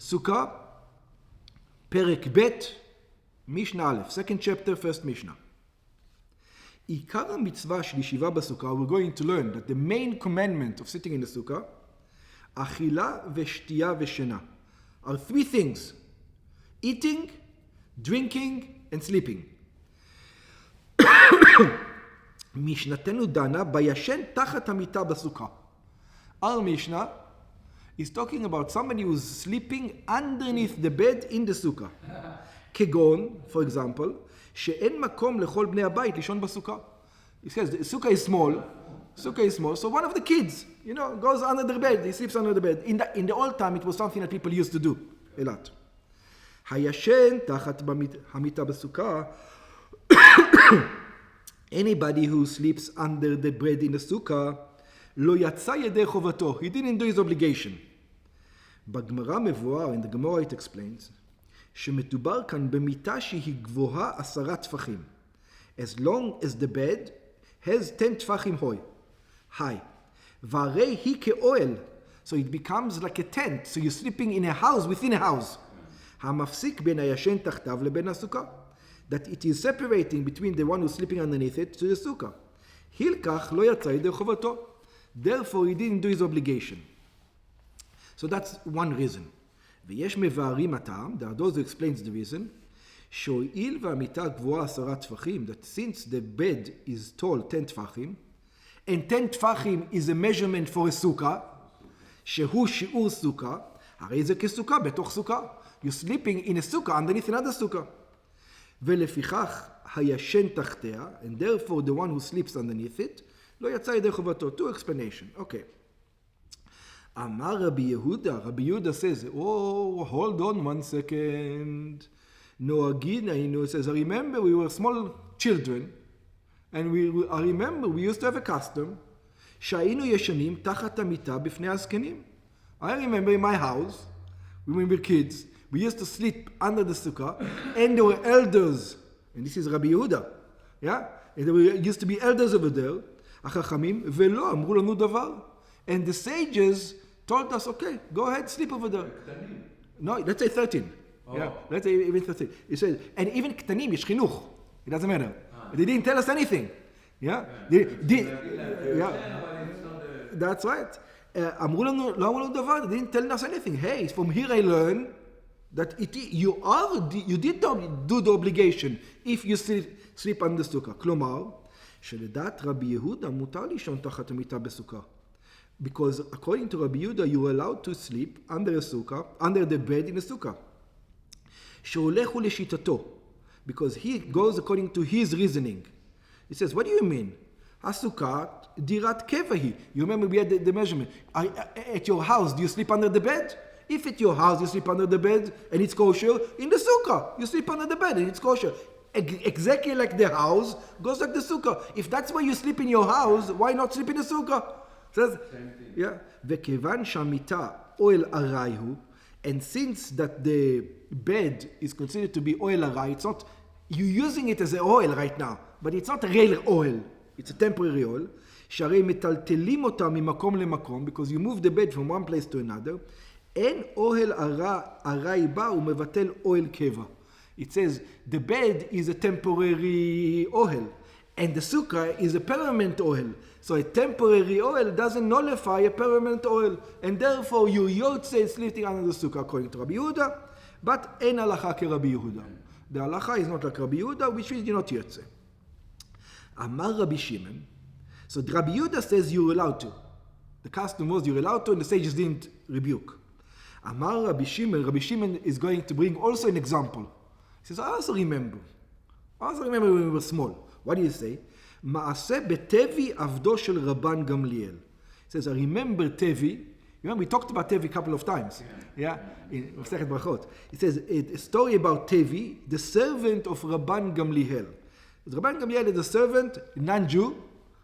Sukkah, Perek Bet, Mishnah Aleph, second chapter, first Mishnah. Ikar mitzvah shel yeshiva b'sukkah, we're going to learn that the main commandment of sitting in the sukkah, achila v'shtiya v'shena, are three things: eating, drinking, and sleeping. Mishnatenu dana bayashen tachat hamita b'sukkah. Our Mishnah is talking about somebody who's sleeping underneath the bed in the sukkah. Kegon, for example, she'en makom lechol bnei habayit lishon basukah. He says the sukkah is small. So one of the kids, goes under the bed. He sleeps under the bed. In the old time, it was something that people used to do a lot. Hayashen tachat hamita basukah. Anybody who sleeps under the bed in the sukkah, lo yatsa yedei chovato. He didn't do his obligation. בגמרא מבואר, in the Gemara it explains, שמדובר כאן במיטה שהיא גבוהה 10 טפחים. As long as the bed has 10 טפחים high. והרי היא כאוהל. So it becomes like a tent. So you're sleeping in a house within a house. המפסיק בין הישן תחתיו לבין הסוכה. That it is separating between the one who's sleeping underneath it to the sukkah. הילקח לא יצא ידי חובתו. Therefore he didn't do his obligation. So that's one reason. ויש מבארים הטעם, there are those who explains the reason, שהואיל והמיטה גבוהה 10 טפחים, that since the bed is tall 10 טפחים, and 10 טפחים is a measurement for a sukkah, שהוא שיעור סוכה, הרי זה כסוכה בתוך סוכה. You're sleeping in a sukkah underneath another sukkah. ולפיכך הישן תחתיה, and therefore the one who sleeps underneath it, לא יצא ידי חובתו. Two explanation. Okay. Amar Rabbi Yehuda says, oh, hold on 1 second. Noagin, says, I remember we were small children, and I remember we used to have a custom, שהיינו ישנים תחת המיטה בפני הזקנים. I remember in my house, when we were kids, we used to sleep under the sukkah, and there were elders, and this is Rabbi Yehuda, yeah? And there used to be elders over there, החכמים, ולא אמרו לנו דבר. And the sages told us, okay, go ahead, sleep over there. No, let's say 13. Oh. Yeah, let's say even 13. It says, and even קטנים, יש חינוך. It doesn't matter. They didn't tell us anything. Yeah? That's right. אמרו לנו, לא אמרו לנו דבר, they didn't tell us anything. Hey, from here I learn that you did do the obligation if you sleep under sukkah. כלומר, שלדעת רבי יהודה מותר לישון תחת המיטה בסוכה. Because according to Rabbi Yehuda, you are allowed to sleep under a sukkah, under the bed in a sukkah. שהולך הוא לשיטתו. Because he goes according to his reasoning. He says, what do you mean? הסוכה דירת קבע היא. You remember we had the measurement. At your house, do you sleep under the bed? If at your house you sleep under the bed and it's kosher, in the sukkah you sleep under the bed and it's kosher. Exactly like the house goes like the sukkah. If that's where you sleep in your house, why not sleep in the sukkah? Says, yeah. וכיוון שהמיטה אוהל ארעי הוא, and since that the bed is considered to be oil arai, it's not, you're using it as an oil right now, but it's not a real oil, it's a temporary oil, שהרי מטלטלים אותה ממקום למקום, because you move the bed from one place to another, אין אוהל ארעי בה ומבטל אוהל קבע. It says the bed is a temporary oil, and the sukkah is a permanent oil. So a temporary oil doesn't nullify a permanent oil, and therefore you yotze sleeping under the sukkah according to Rabbi Yehuda, but en halacha ke Rabbi Yehuda. The halacha is not like Rabbi Yehuda, which means you're not yotze. Amar Rabbi Shimon. So Rabbi Yehuda says you're allowed to. The custom was you're allowed to, and the sages didn't rebuke. Amar Rabbi Shimon is going to bring also an example. He says, I also remember when we were small. What do you say? מעשה בטבי עבדו של רבן גמליאל. He says, I remember Tevi. Remember, we talked about Tevi a couple of times. Yeah? In Masechet Brachot. It says a story about Tevi, the servant of Rabban Gamliel. Rabban Gamliel is a servant, non-Jew,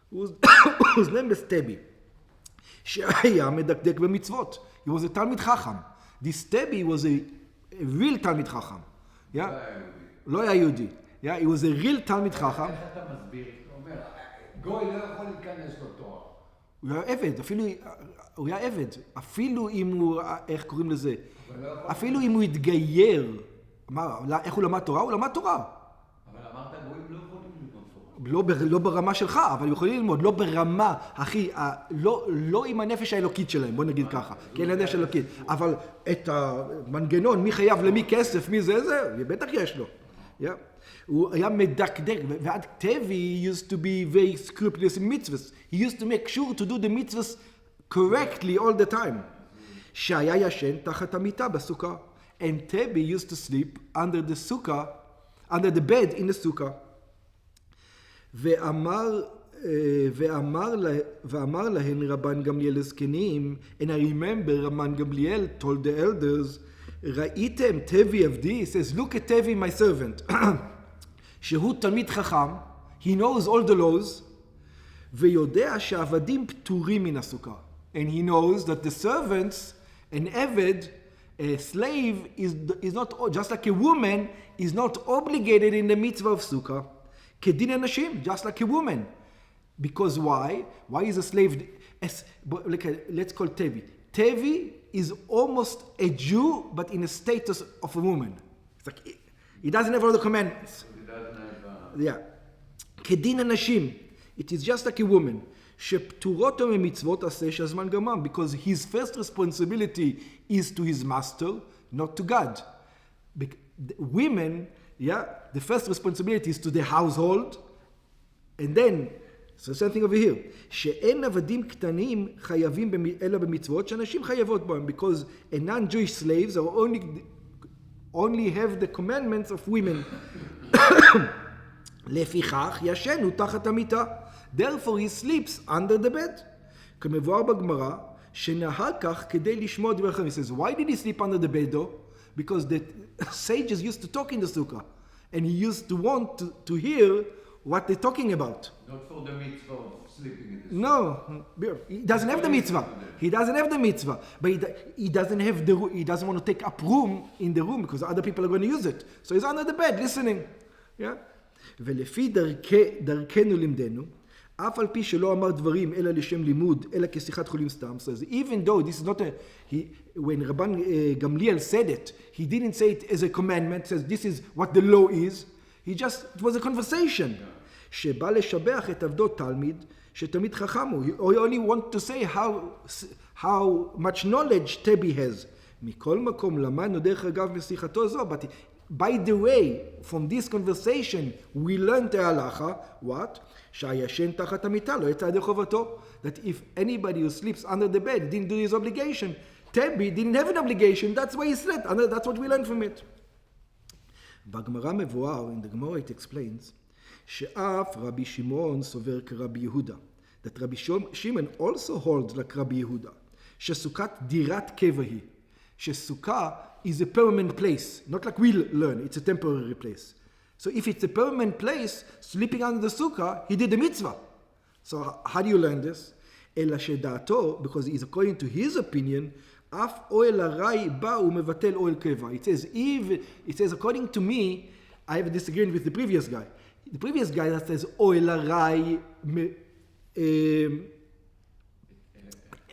whose name is Tebi. שהיה מדקדק במצוות. He was a Talmid Chacham. This Tebi was a real Talmid Chacham. Yeah? לא היה יהודי. Yeah, he was a real Talmid Chacham. איך אתה מסביר? הוא אומר, גוי לא יכול להיכנס לתורה. הוא היה עבד, אפילו הוא היה עבד. אפילו אם הוא, איך קוראים לזה? אפילו אם הוא התגייר. איך הוא למד תורה? הוא למד תורה. אבל אמרת, גויים לא יכולים ללמוד תורה. לא ברמה שלך, אבל הם יכולים ללמוד, לא ברמה, אחי, לא עם הנפש האלוקית שלהם, בוא נגיד ככה, כי אין הנפש האלוקית, אבל את המנגנון, מי חייב למי כסף, מי זה, בטח יש לו. הוא היה מדקדק, ועד טבי, he used to be very scrupulous in mitzvahs. He used to make sure to do the mitzvahs correctly all the time. שהיה ישן תחת המיטה בסוכה. And Tebi used to sleep under the sukkah, under the bed in the sukkah. ואמר להן רבן גמליאל הזקנים, and I remember רבן גמליאל told the elders, ראיתם טבי עבדי? He says, look at Tevi my servant. שהוא תלמיד חכם, he knows all the laws, ויודע שהעבדים פטורים מן הסוכה. And he knows that the servants, an עבד, a slave is not, just like a woman, is not obligated in the mitzvah of sukkah. כדין הנשים, just like a woman. Because why? Why is a slave, let's call Tevi. Tevi is almost a Jew, but in a status of a woman. It's like, he doesn't have all the commandments. He doesn't have... Yeah. כדין הנשים, it is just like a woman. שפטורותו ממצוות עשה שהזמן גמם, because his first responsibility is to his master, not to God. Women, the first responsibility is to the household, and then, so same thing over here, שאין עבדים קטנים חייבים אלא במצוות שאנשים חייבות בהם, because a non-Jewish slaves are only have the commandments of women. לפיכך ישנו תחת המיטה. Therefore he sleeps under the bed. כמבואר בגמרא, שנהג כך כדי לשמוע דברי חכמים. He says, why did he sleep under the bed though? Because the sages used to talk in the sukkah. And he used to want to hear what they're talking about. Not for the mitzvah of sleeping in the sukkah. No, he doesn't have the mitzvah. He doesn't have the mitzvah. But he doesn't want to take up room in the room because other people are going to use it. So he's under the bed listening. Yeah? ולפי דרכנו לימדנו, אף על פי שלא אמר דברים אלא לשם לימוד, אלא כשיחת חולים סתם. So even though this is not when Rabban Gamliel said it, he didn't say it as a commandment, says this is what the law is. It was a conversation. שבא לשבח את עבדו תלמיד, שתלמיד חכם הוא. He only want to say how much knowledge Tebi has. מכל מקום למדנו דרך אגב משיחתו זו, but by the way, from this conversation, we learned the halacha, what? שהישן תחת המיטה לא יצא ידי חובתו. That if anybody who sleeps under the bed didn't do his obligation, Tebi didn't have an obligation, that's why he slept, and that's what we learned from it. בגמרא מבואר, in the Gemara it explains, שאף רבי שמעון סובר כרבי יהודה. That רבי שמעון also holds like רבי יהודה. שסוכת דירת קבע היא. שסוכה is a permanent place, not like we learn, it's a temporary place. So if it's a permanent place, sleeping under the sukkah, he did the mitzvah. So how do you learn this? אלא שדעתו, because it's according to his opinion, אף אוהל הרי בא ומבטל אוהל קבע. It says, according to me, I have a disagreement with the previous guy. The previous guy that says אוהל הרי,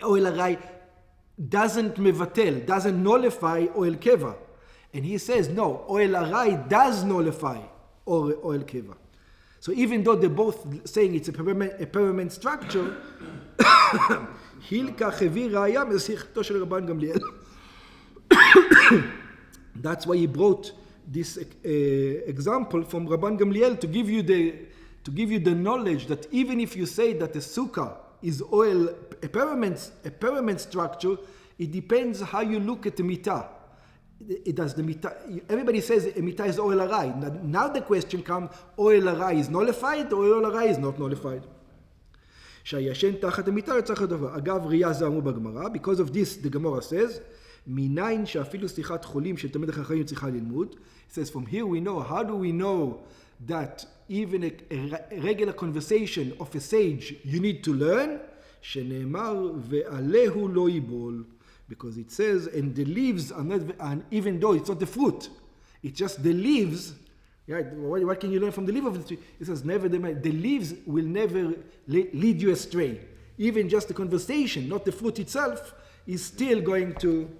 אוהל הרי doesn't מבטל, doesn't nullify oil keva. And he says, no, oil arai does nullify oil keva. So even though they're both saying it's a permanent structure, hilka hevi raya mesichto shel Rabban Gamliel. That's why he brought this example from Rabban Gamliel to give you the knowledge that even if you say that the sukkah is oil, a permanent structure, it depends how you look at the mitah. Everybody says a mitah is oil arai. Now the question comes, oil arai is nullified or oil arai is not nullified? שהישן תחת המיטה לא צריך לדבר. אגב, ראייה זה אמרו בגמרא. Because of this, the Gemara says, מניין שאפילו שיחת חולים של תלמיד החכמים צריכה ללמוד. It says, from here we know, how do we know that even a regular conversation of a sage you need to learn? שנאמר, ועליהו לא ייבול. Because it says, and the leaves are not, and even though it's not the fruit, it's just the leaves. Yeah, what can you learn from the leaf of the tree? It says, never the leaves will never lead you astray. even just the conversation, not the fruit itself, is still going to